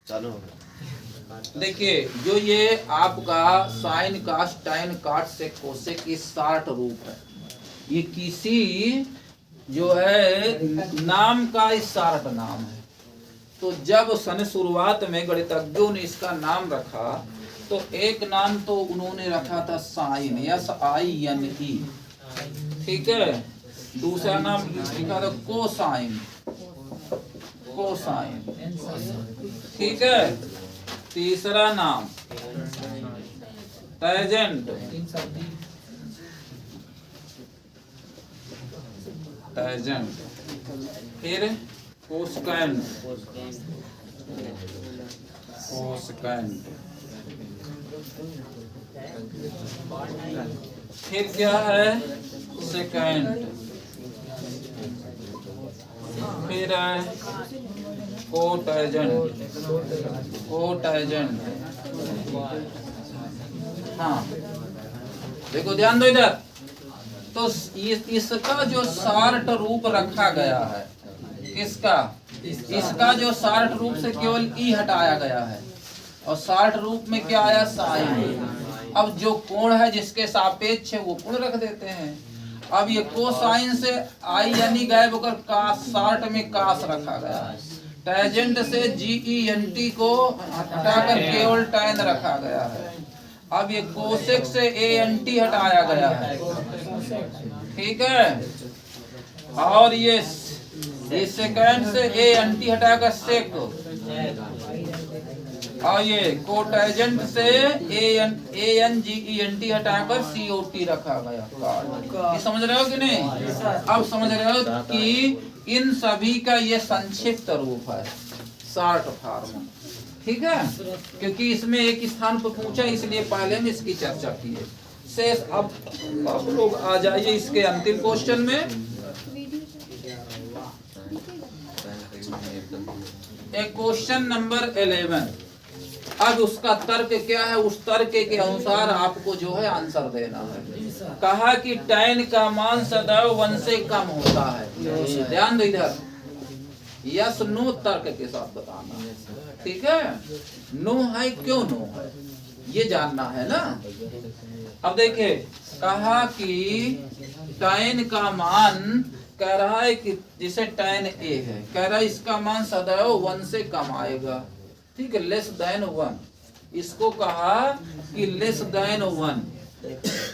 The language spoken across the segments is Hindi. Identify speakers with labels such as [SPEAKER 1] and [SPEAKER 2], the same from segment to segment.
[SPEAKER 1] चालू हो गया।
[SPEAKER 2] देखिए जो ये आपका साइन कास टाइन काट सेक कोसेक ये 60 रूप है। ये किसी जो है नाम का इस 60 नाम है। तो जब सन शुरुआत में गणितज्ञों ने इसका नाम रखा तो एक नाम तो उन्होंने रखा था साइन, SINE, ठीक है। दूसरा नाम लिखा था कोसाइन, कोसाइन, ठीक है। तीसरा नाम टैजेंट, टैजेंट, फिर कोसकेंट, कोसकेंट, फिर क्या है सेकेंड, फिर है कोटैजेंट, कोटैजेंट। हाँ देखो ध्यान दो इधर। तो इसका जो 60 रूप रखा गया है, किसका? इसका जो 60 रूप से केवल ई हटाया गया है और 60 रूप में क्या आया? साइन। अब जो कोण है जिसके सापेक्ष है वो कोण रख देते हैं। अब ये कोसाइन से आई यानी गायब होकर कास, 60 में कास रखा गया है। टैजेंट से GENT को हटाकर केवल टैन रखा गया है। अब ये कोसेक से ANT हटाया गया है, ठीक है। और ये सेकेंड से ANT हटाकर सेक, और ये कोटैजेंट से ANGENT हटाकर COT रखा गया। ये समझ रहे हो कि नहीं? अब समझ रहे हो कि इन सभी का ये संक्षिप्त रूप है, शॉर्ट फॉर्म, ठीक है। क्योंकि इसमें एक स्थान पर पूछा इसलिए पहले हम इसकी चर्चा की है। शेष अब लोग आ जाइए इसके अंतिम क्वेश्चन में। एक क्वेश्चन नंबर 11। अब उसका तर्क क्या है? उस तर्क के अनुसार आपको जो है आंसर देना है। कहा कि टैन का मान सदैव 1 से कम होता है। ध्यान दो इधर, यस नो तर्क के साथ बताना, ठीक है। नो है, क्यों नो है ये जानना है ना। अब देखिए कहा कि टैन का मान कह रहा है कि जिसे टैन ए है, कह रहा है इसका मान सदैव 1 से कम आएगा, ठीक है, लेस देन 1। इसको कहा कि लेस देन 1।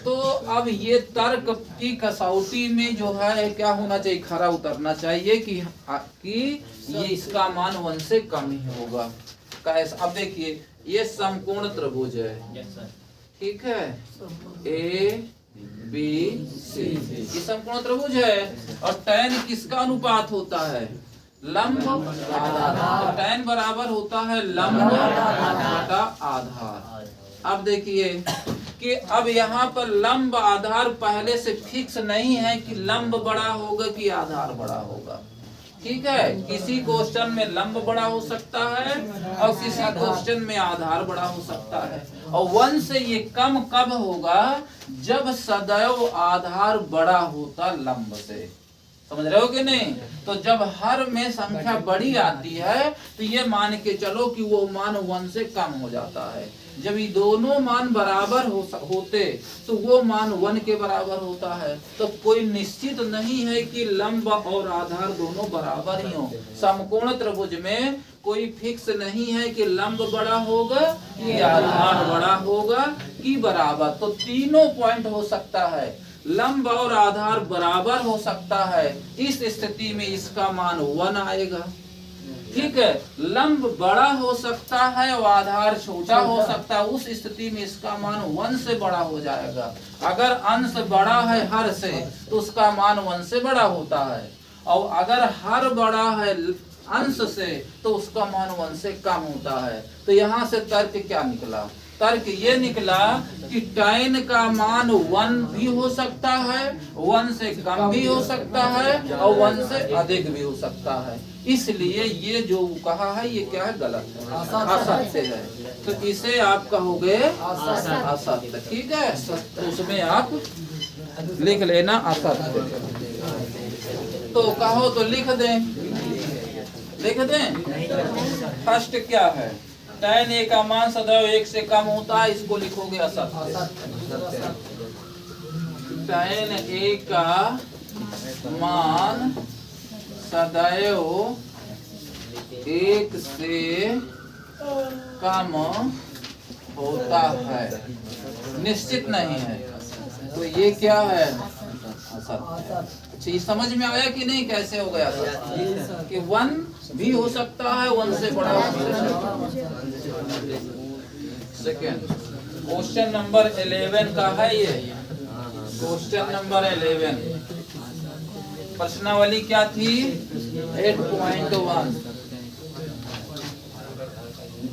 [SPEAKER 2] तो अब ये तर्क की कसौटी में जो है क्या होना चाहिए? खरा उतरना चाहिए कि ये इसका मान 1 से कम ही होगा। कैसे? अब देखिए ये समकोण त्रिभुज है, ठीक है, ABC, ये समकोण त्रिभुज है। और टैन किसका अनुपात होता है? लंब आधार। टैन बराबर होता है लंब बटा आधार। अब देखिए कि अब यहाँ पर लंब आधार पहले से फिक्स नहीं है कि लंब बड़ा होगा कि आधार बड़ा होगा, ठीक है। किसी क्वेश्चन में लंब बड़ा हो सकता है और किसी क्वेश्चन में आधार बड़ा हो सकता है। और 1 से ये कम कब होगा? जब सदैव आधार बड़ा होता लंब से। समझ रहे हो कि नहीं? तो जब हर में संख्या बड़ी आती है तो ये मान के चलो कि वो मान 1 से कम हो जाता है। जब ये दोनों मान बराबर होते तो वो मान 1 के बराबर होता है। तो कोई निश्चित नहीं है कि लंब और आधार दोनों बराबर ही हो। समकोण त्रिभुज में कोई फिक्स नहीं है कि लंब बड़ा होगा कि आधार बड़ा होगा कि बराबर। तो तीनों पॉइंट हो सकता है, लंब और आधार बराबर हो सकता है। इस स्थिति में इसका मान 1 आएगा, ठीक है। लंब बड़ा हो सकता है और आधार छोटा हो सकता है। उस स्थिति में इसका मान 1 से बड़ा हो जाएगा। अगर अंश बड़ा है हर से तो उसका मान 1 से बड़ा होता है, और अगर हर बड़ा है अंश से तो उसका मान 1 से कम होता है। तो यहाँ से तर्क क्या निकला? तर्क ये निकला कि टैन का मान 1 भी हो सकता है, 1 से कम भी हो सकता है और 1 से अधिक भी हो सकता है। इसलिए ये जो कहा है ये क्या है? गलत है, असत्य है। तो इसे आप कहोगे असत्य, ठीक है। तो उसमें आप लिख लेना असत्य। तो कहो तो लिख दें, लिख दें। फर्स्ट क्या है, tan a का मान सदैव 1 से कम होता है, इसको लिखोगे असत्य। tan a का मान सदैव 1 से कम होता है, निश्चित नहीं है, तो ये क्या है, असत्य। अच्छा, ये समझ में आया कि नहीं, कैसे हो गया कि 1 भी हो सकता है, 1 से बड़ा हो सकता है। सेकेंड क्वेश्चन नंबर 11 का है ये, क्वेश्चन नंबर 11 प्रश्नावली क्या थी, 8.1।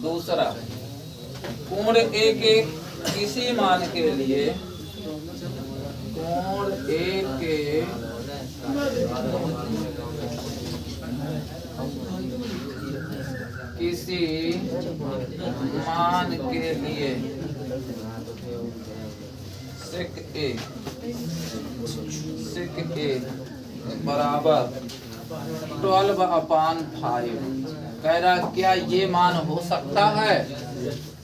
[SPEAKER 2] दूसरा, कोण ए के किसी मान के लिए, कोण ए के किसी मान के लिए sec a बराबर 12/5। कह रहा क्या ये मान हो सकता है,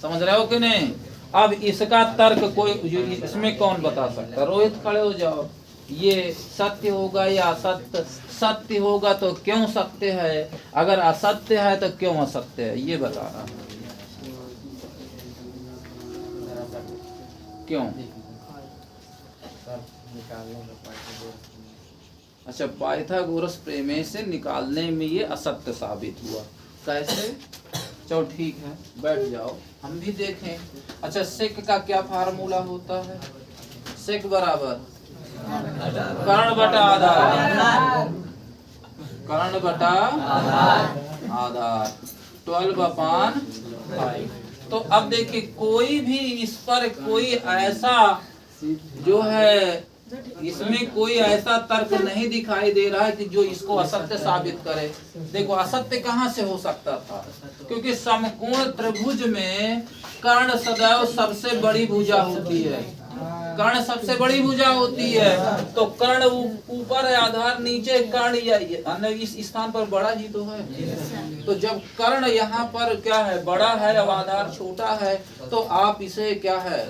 [SPEAKER 2] समझ रहे हो कि नहीं। अब इसका तर्क कोई, इसमें कौन बता सकता, रोहित खड़े हो जाओ। ये सत्य होगा या असत्य, सत्य होगा तो क्यों सत्य है, अगर असत्य है तो क्यों असत्य है, ये बता रहा। क्यों, अच्छा, पाइथागोरस प्रमेय से निकालने में ये असत्य साबित हुआ, कैसे। चलो ठीक है, बैठ जाओ, हम भी देखें। अच्छा, सेक का क्या फार्मूला होता है, सेक बराबर कर्ण बटा आधार, कर्ण बटा आधार 12/5। तो अब देखिए, कोई भी इस पर कोई ऐसा जो है, इसमें कोई ऐसा तर्क नहीं दिखाई दे रहा है कि जो इसको असत्य साबित करे। देखो, असत्य कहाँ से हो सकता था, क्योंकि समकोण त्रिभुज में कर्ण सदैव सबसे बड़ी भुजा होती है, कर्ण सबसे बड़ी भुजा होती है, तो कर्ण ऊपर है, आधार नीचे, कर्ण या इस स्थान पर बड़ा ही तो है। तो जब कर्ण यहाँ पर क्या है, बड़ा है, अब आधार छोटा है, तो आप इसे क्या है,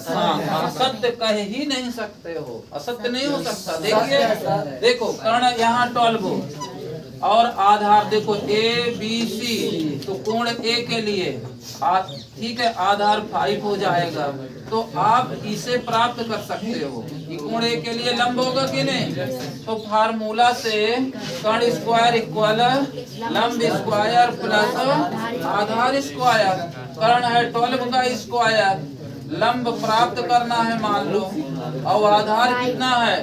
[SPEAKER 2] हाँ, असत्य कह ही नहीं सकते हो, असत्य नहीं हो सकता। देखिए, देखो कर्ण यहाँ 12 और आधार देखो ABC, तो कोण A के लिए ठीक है, आधार 5 हो जाएगा, तो आप इसे प्राप्त कर सकते हो कि कोण A के लिए लंब होगा कि नहीं। तो फार्मूला से कर्ण स्क्वायर इक्वल लंब स्क्वायर प्लस आधार स्क्वायर, कर्ण है 12 का स्क्वायर, लंब प्राप्त करना है मान लो, और आधार कितना है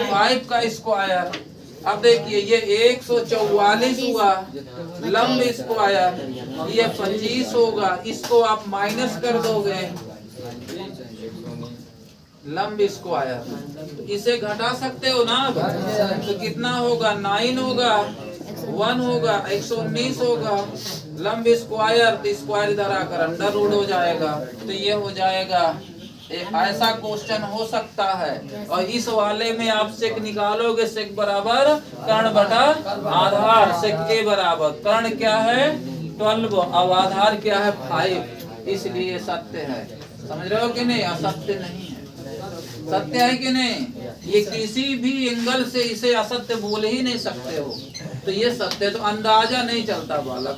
[SPEAKER 2] 5 का स्क्वायर। अब देखिए, ये 144 हुआ, लंब स्क्वायर ये 25 होगा, इसको आप माइनस कर दोगे, लंब स्क्वायर, तो इसे घटा सकते हो ना। तो कितना होगा, 9 होगा, 1 होगा, 119 होगा, लंब स्क्वायर, तो स्क्वायर इधर आकर अंडर रूट हो जाएगा। तो ये हो जाएगा, ऐसा क्वेश्चन हो सकता है। और इस वाले में आप सेक निकालोगे, सेक बराबर कर्ण बटा आधार, सेक के बराबर कर्ण क्या है 12 और आधार क्या है 5, इसलिए सत्य है। समझ रहे हो कि नहीं, असत्य नहीं है, सत्य है कि नहीं। ये किसी भी एंगल से इसे असत्य बोल ही नहीं सकते हो, तो ये सत्य, तो अंदाजा नहीं चलता बालक।